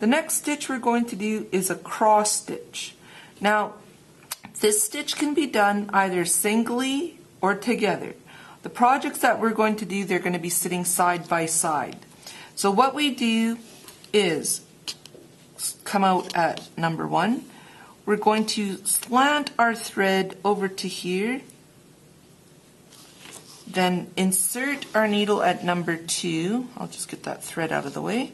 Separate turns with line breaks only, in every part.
The next stitch we're going to do is a cross stitch. Now, this stitch can be done either singly or together. The projects that we're going to do, they're going to be sitting side by side. So what we do is come out at number 1. We're going to slant our thread over to here, then insert our needle at number 2. I'll just get that thread out of the way,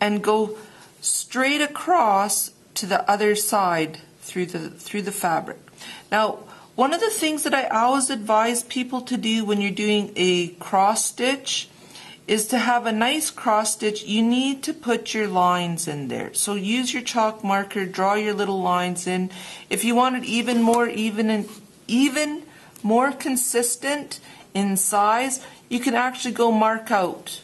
and go straight across to the other side through the fabric. Now, one of the things that I always advise people to do when you're doing a cross stitch is to have a nice cross stitch. You need to put your lines in there. So use your chalk marker, draw your little lines in. If you want it even more consistent in size, you can actually go mark out,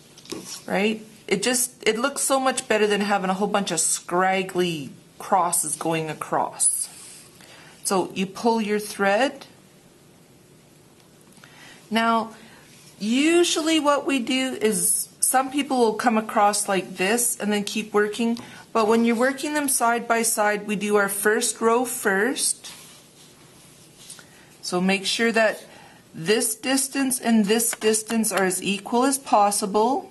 right? It looks so much better than having a whole bunch of scraggly crosses going across. So you pull your thread. Now, usually what we do is some people will come across like this and then keep working, but when you're working them side by side, we do our first row first. So make sure that this distance and this distance are as equal as possible.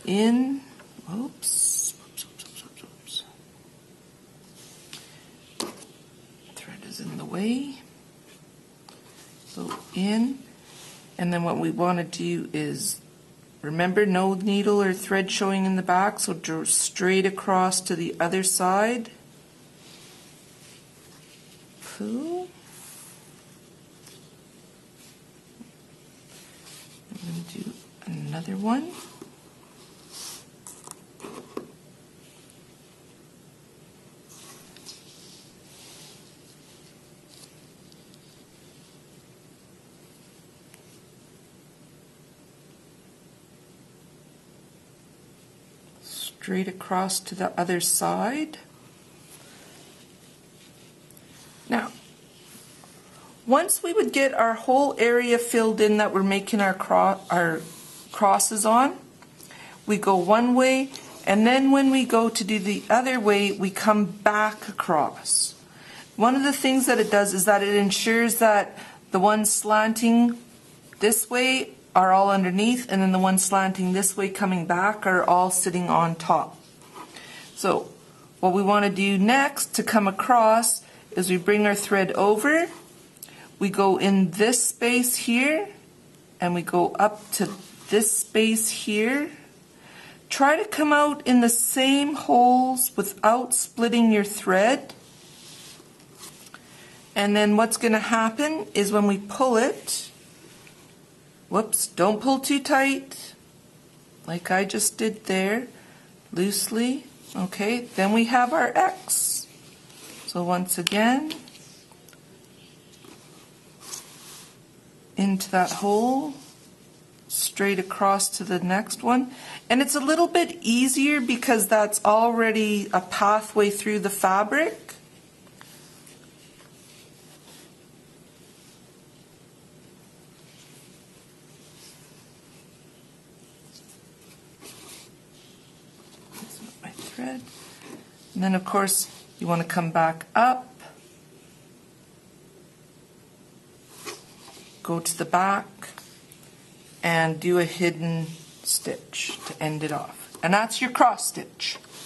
In, oops. Thread is in the way. So in, and then what we want to do is, remember, no needle or thread showing in the back, so draw straight across to the other side. Pull. I'm going to do another one. Straight across to the other side. Now, once we would get our whole area filled in that we're making our crosses on, we go one way, and then when we go to do the other way, we come back across. One of the things that it does is that it ensures that the ones slanting this way are all underneath, and then the ones slanting this way coming back are all sitting on top. So what we want to do next to come across is we bring our thread over, we go in this space here, and we go up to this space here. Try to come out in the same holes without splitting your thread. And then what's going to happen is when we pull it, whoops, don't pull too tight, like I just did there, loosely, okay, then we have our X. So once again, into that hole, straight across to the next one. And it's a little bit easier because that's already a pathway through the fabric. Thread. And then of course you want to come back up, go to the back, and do a hidden stitch to end it off. And that's your cross stitch.